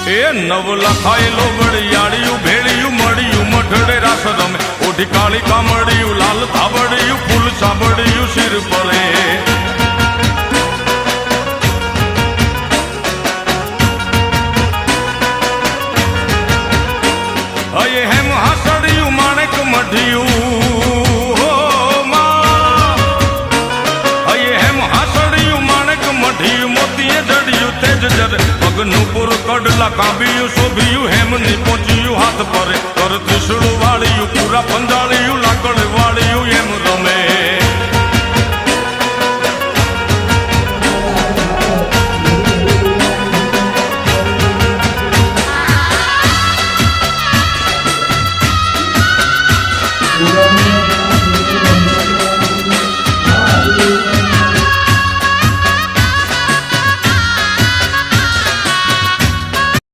એ નવ લખાયેલો વડિયાળિયું ભેળિયું મળ્યું મઠડે રાસ રમે ઓઢી કાળી કામડિયું લાલ થાબડિયું ફૂલ સાબડિયું શિર પરે હયે હેમ હાસડિયું માણેક મઢિયું પગનું પુર કડલા કાંબિયું શોભિયું હેમની પહોંચ્યું હાથ પરે કર ત્રિશુળ વાળિયું પૂરા પંજાળિયું લાકડ